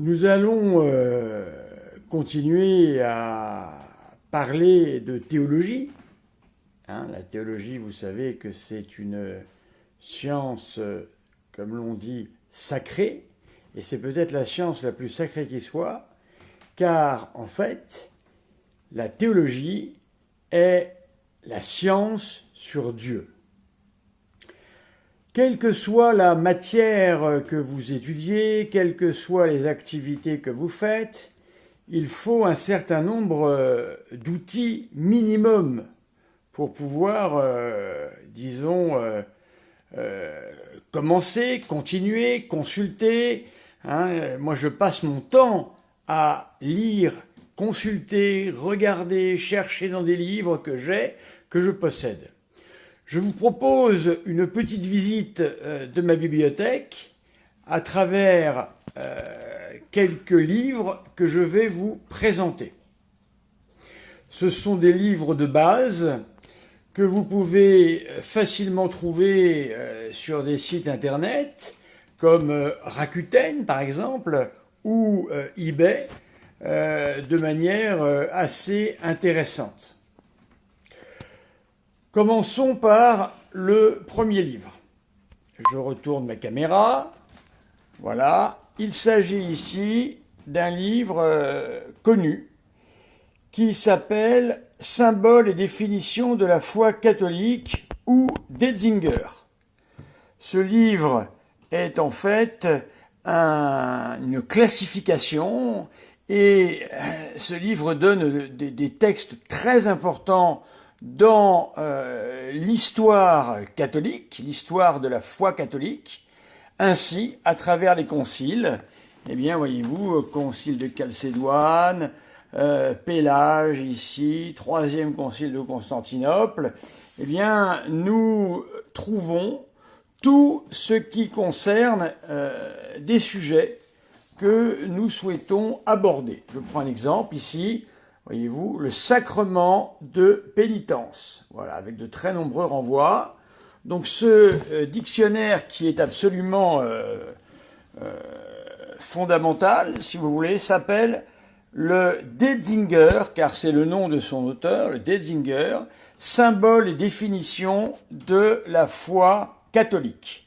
Nous allons continuer à parler de théologie. La théologie, vous savez que c'est une science, comme l'on dit, sacrée, et c'est peut-être la science la plus sacrée qui soit, car en fait, la théologie est la science sur Dieu. Quelle que soit la matière que vous étudiez, quelles que soient les activités que vous faites, il faut un certain nombre d'outils minimum pour pouvoir, commencer, continuer, consulter. Moi, je passe mon temps à lire, consulter, regarder, chercher dans des livres que je possède. Je vous propose une petite visite de ma bibliothèque à travers quelques livres que je vais vous présenter. Ce sont des livres de base que vous pouvez facilement trouver sur des sites internet comme Rakuten par exemple ou eBay de manière assez intéressante. Commençons par le premier livre. Je retourne ma caméra. Voilà. Il s'agit ici d'un livre connu qui s'appelle « Symboles et définitions de la foi catholique » ou d'Hetzinger. Ce livre est en fait une classification et ce livre donne des textes très importants dans l'histoire catholique, l'histoire de la foi catholique. Ainsi, à travers les conciles, eh bien, voyez-vous, concile de Chalcédoine, Pélage ici, troisième concile de Constantinople, eh bien, nous trouvons tout ce qui concerne des sujets que nous souhaitons aborder. Je prends un exemple ici. Voyez-vous, le sacrement de pénitence, voilà, avec de très nombreux renvois. Donc ce dictionnaire qui est absolument fondamental, si vous voulez, s'appelle le d'Hetzinger, car c'est le nom de son auteur, le d'Hetzinger, Symboles et définitions de la foi catholique.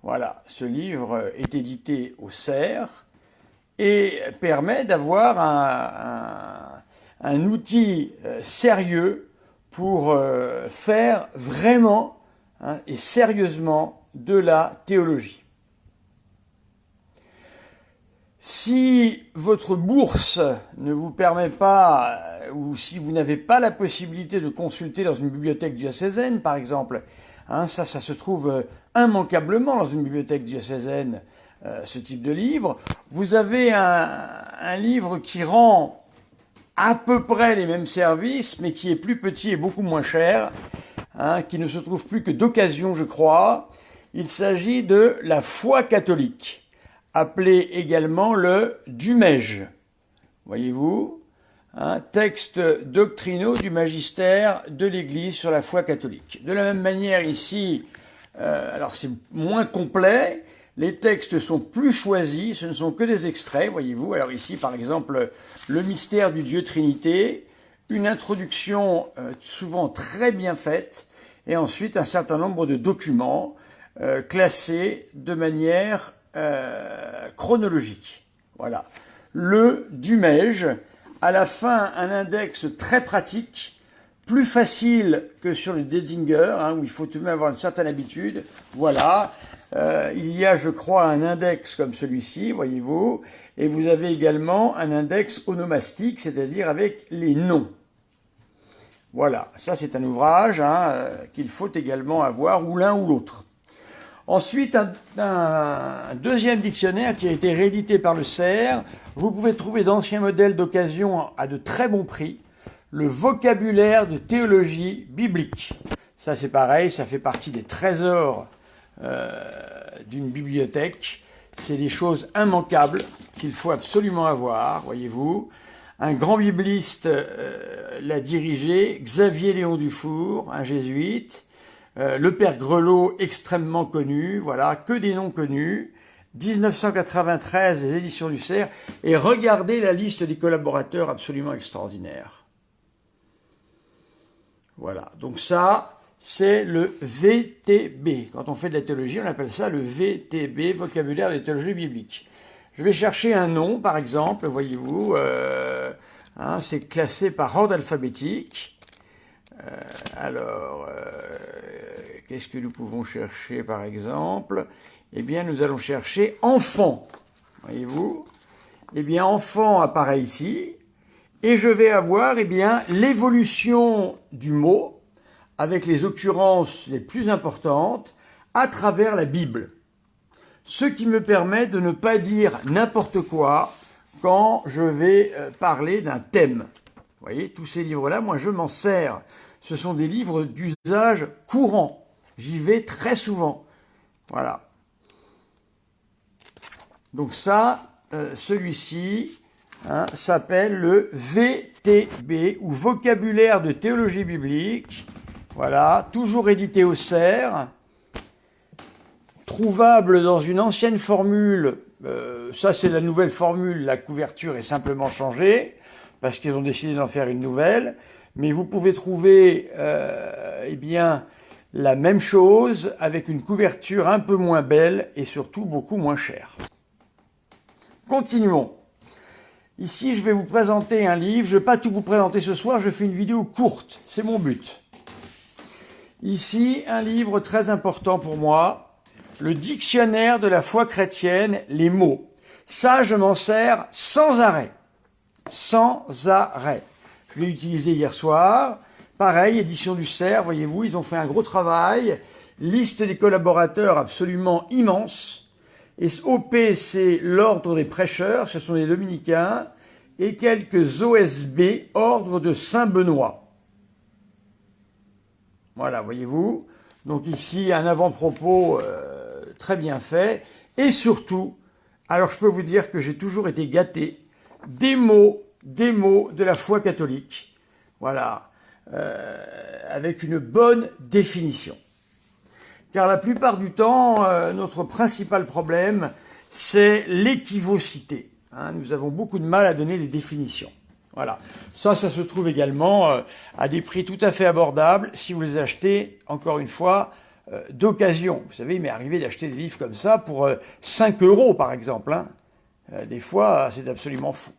Voilà, ce livre est édité au CERF et permet d'avoir un outil sérieux pour faire vraiment et sérieusement de la théologie. Si votre bourse ne vous permet pas, ou si vous n'avez pas la possibilité de consulter dans une bibliothèque diocésaine, par exemple, ça se trouve immanquablement dans une bibliothèque diocésaine, ce type de livre, vous avez un livre qui rend à peu près les mêmes services, mais qui est plus petit et beaucoup moins cher, qui ne se trouve plus que d'occasion, je crois. Il s'agit de la foi catholique, appelé également le Dumège. Voyez-vous, texte doctrinaux du magistère de l'Église sur la foi catholique. De la même manière ici, alors c'est moins complet, les textes sont plus choisis, ce ne sont que des extraits, voyez-vous. Alors ici, par exemple, le mystère du Dieu Trinité, une introduction souvent très bien faite, et ensuite un certain nombre de documents classés de manière chronologique. Voilà. Le Dumège, à la fin, un index très pratique, plus facile que sur le d'Hetzinger, où il faut tout de même avoir une certaine habitude. Voilà. Il y a, je crois, un index comme celui-ci, voyez-vous, et vous avez également un index onomastique, c'est-à-dire avec les noms. Voilà, ça c'est un ouvrage qu'il faut également avoir, ou l'un ou l'autre. Ensuite, un deuxième dictionnaire qui a été réédité par le CERF. Vous pouvez trouver d'anciens modèles d'occasion à de très bons prix. Le vocabulaire de théologie biblique. Ça c'est pareil, ça fait partie des trésors d'une bibliothèque. C'est des choses immanquables qu'il faut absolument avoir, voyez-vous. Un grand bibliste l'a dirigé, Xavier Léon Dufour, un jésuite. Le père Grelot, extrêmement connu, voilà, que des noms connus. 1993, les éditions du Cerf, et regardez la liste des collaborateurs absolument extraordinaire. Voilà, donc ça, c'est le VTB. Quand on fait de la théologie, on appelle ça le VTB, vocabulaire de théologie biblique. Je vais chercher un nom, par exemple, voyez-vous, c'est classé par ordre alphabétique. Qu'est-ce que nous pouvons chercher, par exemple? Eh bien, nous allons chercher enfant, voyez-vous. Eh bien, enfant apparaît ici, et je vais avoir, eh bien, l'évolution du mot, avec les occurrences les plus importantes, à travers la Bible. Ce qui me permet de ne pas dire n'importe quoi quand je vais parler d'un thème. Vous voyez, tous ces livres-là, moi je m'en sers. Ce sont des livres d'usage courant. J'y vais très souvent. Voilà. Donc ça, celui-ci s'appelle le VTB, ou vocabulaire de théologie biblique. Voilà, toujours édité au Cerf. Trouvable dans une ancienne formule, ça c'est la nouvelle formule, la couverture est simplement changée, parce qu'ils ont décidé d'en faire une nouvelle, mais vous pouvez trouver eh bien, la même chose avec une couverture un peu moins belle et surtout beaucoup moins chère. Continuons. Ici, je vais vous présenter un livre. Je ne vais pas tout vous présenter ce soir, je fais une vidéo courte, c'est mon but. Ici, un livre très important pour moi, le dictionnaire de la foi chrétienne, les mots. Ça, je m'en sers sans arrêt. Sans arrêt. Je l'ai utilisé hier soir. Pareil, édition du Cerf, voyez-vous, ils ont fait un gros travail. Liste des collaborateurs absolument immense. Et OP, c'est l'ordre des prêcheurs, ce sont les dominicains, et quelques OSB, ordre de Saint-Benoît. Voilà, voyez-vous. Donc ici, un avant-propos très bien fait. Et surtout, alors je peux vous dire que j'ai toujours été gâté, des mots de la foi catholique. Voilà, avec une bonne définition. Car la plupart du temps, notre principal problème, c'est l'équivocité. Nous avons beaucoup de mal à donner des définitions. Voilà. Ça se trouve également à des prix tout à fait abordables si vous les achetez, encore une fois, d'occasion. Vous savez, il m'est arrivé d'acheter des livres comme ça pour 5 € par exemple. Des fois, c'est absolument fou.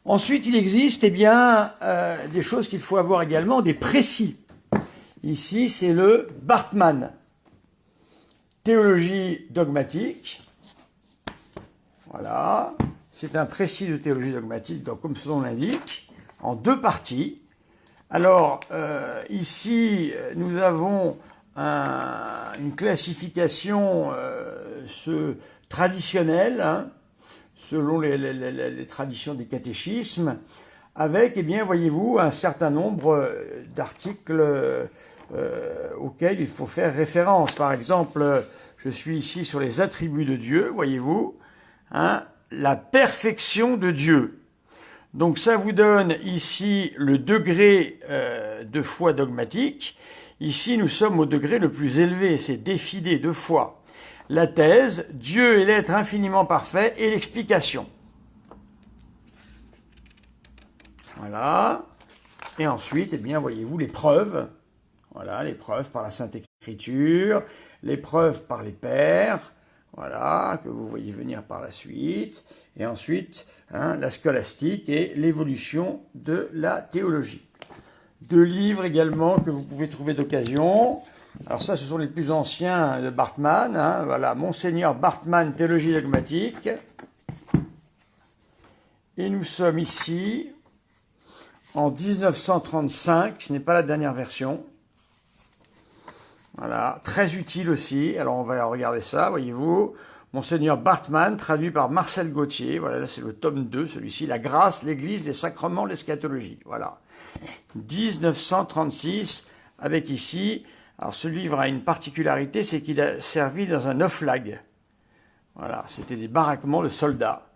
Ensuite, il existe eh bien, des choses qu'il faut avoir également, des précis. Ici, c'est le Bartman. Théologie dogmatique. Voilà. C'est un précis de théologie dogmatique, donc comme son nom l'indique, en 2 parties. Alors, ici, nous avons une classification traditionnelle, selon les traditions des catéchismes, avec, eh bien, voyez-vous, un certain nombre d'articles auxquels il faut faire référence. Par exemple, je suis ici sur les attributs de Dieu, voyez-vous, la perfection de Dieu. Donc ça vous donne ici le degré de foi dogmatique. Ici, nous sommes au degré le plus élevé, c'est défidé de foi. La thèse, Dieu est l'être infiniment parfait, et l'explication. Voilà. Et ensuite, eh bien, voyez-vous, les preuves. Voilà, les preuves par la Sainte Écriture, les preuves par les pères, voilà, que vous voyez venir par la suite. Et ensuite, la scolastique et l'évolution de la théologie. 2 livres également que vous pouvez trouver d'occasion. Alors ça, ce sont les plus anciens de Bartman. Voilà, Monseigneur Bartman, théologie dogmatique. Et nous sommes ici en 1935. Ce n'est pas la dernière version. Voilà, très utile aussi. Alors on va regarder ça, voyez-vous. Monseigneur Bartman, traduit par Marcel Gauthier. Voilà, là c'est le tome 2, celui-ci. La grâce, l'Église, les sacrements, l'eschatologie. Voilà. 1936, avec ici. Alors ce livre a une particularité, c'est qu'il a servi dans un oflag. Voilà, c'était des baraquements de soldats.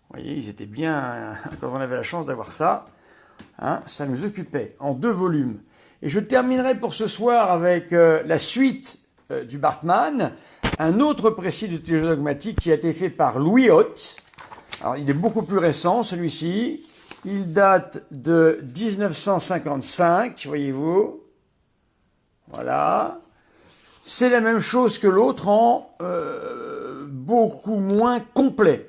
Vous voyez, ils étaient bien, quand on avait la chance d'avoir ça, ça nous occupait, en 2 volumes. Et je terminerai pour ce soir avec la suite du Bartman, un autre précis de théologie dogmatique qui a été fait par Louis Hott. Alors, il est beaucoup plus récent, celui-ci. Il date de 1955, voyez-vous. Voilà. C'est la même chose que l'autre en beaucoup moins complet.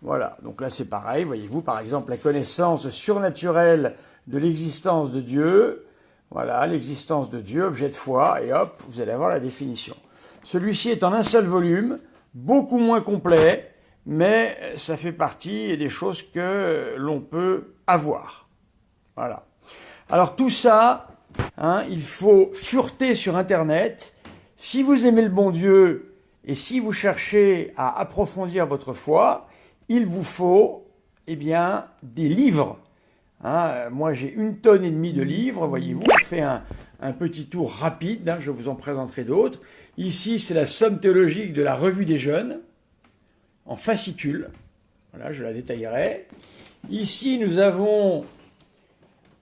Voilà, donc là c'est pareil, voyez-vous, par exemple, la connaissance surnaturelle de l'existence de Dieu. Voilà, l'existence de Dieu, objet de foi, et hop, vous allez avoir la définition. Celui-ci est en un seul volume, beaucoup moins complet, mais ça fait partie des choses que l'on peut avoir. Voilà. Alors tout ça, il faut fureter sur Internet. Si vous aimez le bon Dieu et si vous cherchez à approfondir votre foi, il vous faut, eh bien, des livres. Moi, j'ai 1,5 tonne de livres, voyez-vous. Je fais un petit tour rapide, je vous en présenterai d'autres. Ici, c'est la somme théologique de la Revue des Jeunes, en fascicule. Voilà, je la détaillerai. Ici, nous avons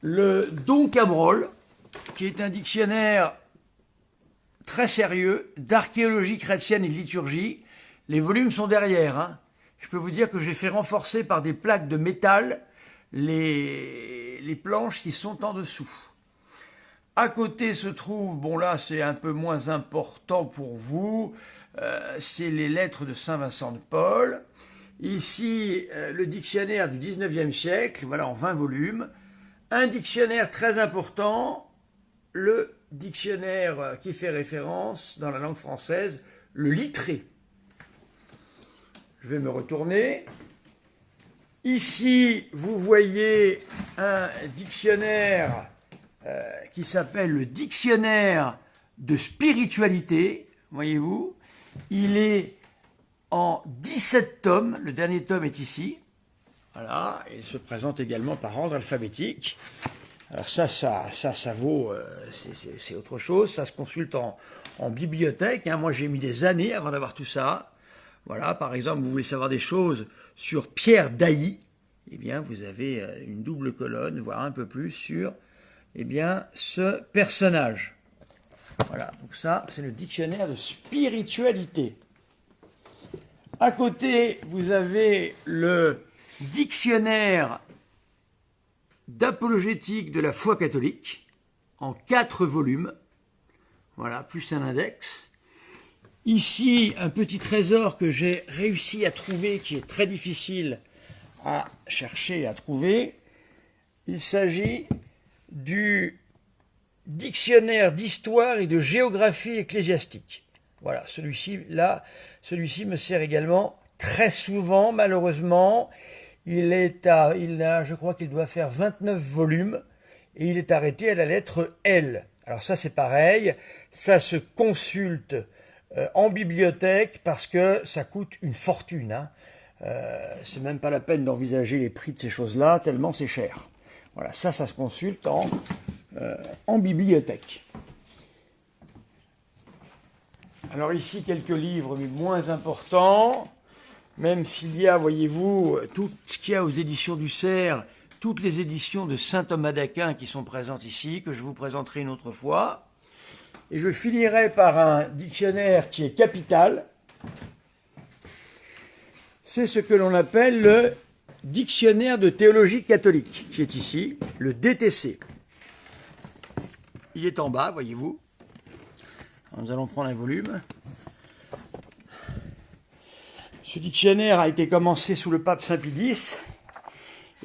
le Don Cabrol, qui est un dictionnaire très sérieux d'archéologie chrétienne et de liturgie. Les volumes sont derrière. Je peux vous dire que j'ai fait renforcer par des plaques de métal les planches qui sont en dessous. À côté se trouve, bon là c'est un peu moins important pour vous, c'est les lettres de Saint Vincent de Paul. Ici, le dictionnaire du 19e siècle, voilà en 20 volumes. Un dictionnaire très important, le dictionnaire qui fait référence dans la langue française, le Littré. Je vais me retourner. Ici, vous voyez un dictionnaire qui s'appelle le Dictionnaire de spiritualité, voyez-vous. Il est en 17 tomes, le dernier tome est ici. Voilà, et il se présente également par ordre alphabétique. Alors ça vaut, c'est autre chose, ça se consulte en bibliothèque. Moi j'ai mis des années avant d'avoir tout ça. Voilà, par exemple, vous voulez savoir des choses sur Pierre d'Ailly, eh bien, vous avez une double colonne, voire un peu plus, sur, eh bien, ce personnage. Voilà, donc ça, c'est le dictionnaire de spiritualité. À côté, vous avez le dictionnaire d'apologétique de la foi catholique, en 4 volumes, voilà, plus un index. Ici, un petit trésor que j'ai réussi à trouver, qui est très difficile à chercher et à trouver. Il s'agit du dictionnaire d'histoire et de géographie ecclésiastique. Voilà, celui-ci me sert également très souvent, malheureusement. Je crois qu'il doit faire 29 volumes et il est arrêté à la lettre L. Alors ça, c'est pareil, ça se consulte en bibliothèque parce que ça coûte une fortune. C'est même pas la peine d'envisager les prix de ces choses-là, tellement c'est cher. Voilà, ça se consulte en bibliothèque. Alors ici, quelques livres, mais moins importants, même s'il y a, voyez-vous, tout ce qu'il y a aux éditions du Cerf, toutes les éditions de saint Thomas d'Aquin qui sont présentes ici, que je vous présenterai une autre fois. Et je finirai par un dictionnaire qui est capital. C'est ce que l'on appelle le dictionnaire de théologie catholique, qui est ici, le DTC. Il est en bas, voyez-vous. Nous allons prendre un volume. Ce dictionnaire a été commencé sous le pape Saint Pie X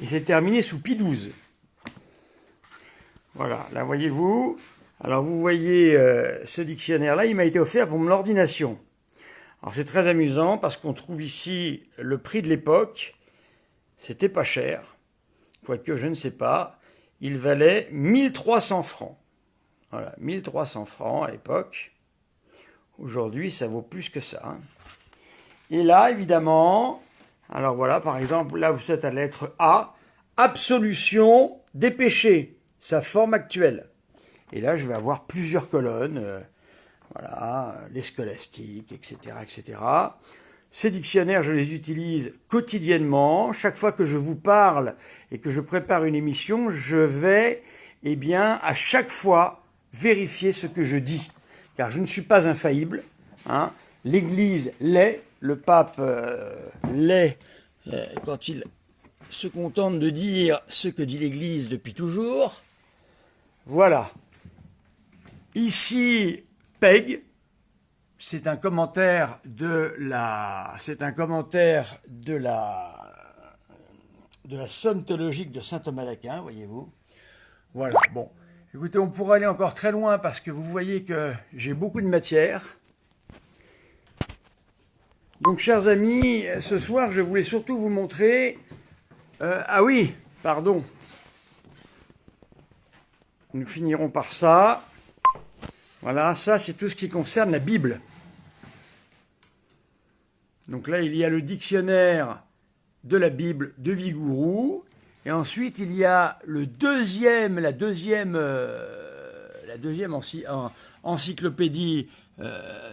et s'est terminé sous Pie XII. Voilà, là voyez-vous. Alors vous voyez ce dictionnaire-là, il m'a été offert pour mon ordination. Alors c'est très amusant parce qu'on trouve ici le prix de l'époque. C'était pas cher, quoique je ne sais pas. Il valait 1300 francs. Voilà, 1300 francs à l'époque. Aujourd'hui, ça vaut plus que ça. Et là, évidemment, alors voilà, par exemple, là vous êtes à la lettre A, absolution des péchés, sa forme actuelle. Et là, je vais avoir plusieurs colonnes, voilà, les scolastiques, etc., etc. Ces dictionnaires, je les utilise quotidiennement. Chaque fois que je vous parle et que je prépare une émission, je vais, eh bien, à chaque fois, vérifier ce que je dis. car je ne suis pas infaillible. Hein. L'Église l'est, le pape l'est quand il se contente de dire ce que dit l'Église depuis toujours. Voilà. Ici, Peg, c'est un commentaire de la Somme théologique de saint Thomas d'Aquin, voyez-vous. Voilà, bon. Écoutez, on pourrait aller encore très loin parce que vous voyez que j'ai beaucoup de matière. Donc, chers amis, ce soir, je voulais surtout vous montrer... ah oui, pardon. Nous finirons par ça. Voilà, ça, c'est tout ce qui concerne la Bible. Donc là, il y a le dictionnaire de la Bible de Vigouroux. Et ensuite, il y a la deuxième encyclopédie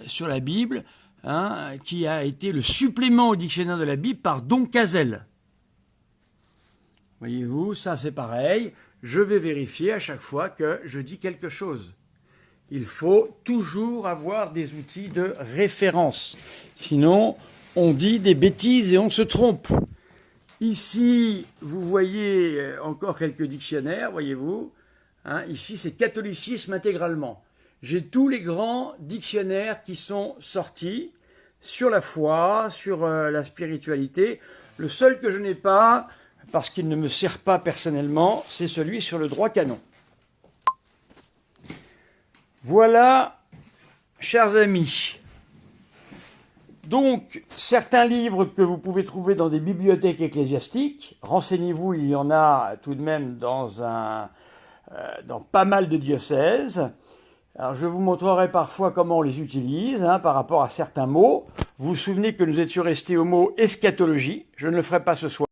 sur la Bible, hein, qui a été le supplément au dictionnaire de la Bible par Don Cazelle. Voyez-vous, ça c'est pareil. Je vais vérifier à chaque fois que je dis quelque chose. Il faut toujours avoir des outils de référence. Sinon, on dit des bêtises et on se trompe. Ici, vous voyez encore quelques dictionnaires, voyez-vous. Hein, ici, c'est catholicisme intégralement. J'ai tous les grands dictionnaires qui sont sortis sur la foi, sur la spiritualité. Le seul que je n'ai pas, parce qu'il ne me sert pas personnellement, c'est celui sur le droit canon. Voilà, chers amis. Donc, certains livres que vous pouvez trouver dans des bibliothèques ecclésiastiques, renseignez-vous, il y en a tout de même dans pas mal de diocèses. Alors, je vous montrerai parfois comment on les utilise, hein, par rapport à certains mots. Vous vous souvenez que nous étions restés au mot eschatologie. Je ne le ferai pas ce soir.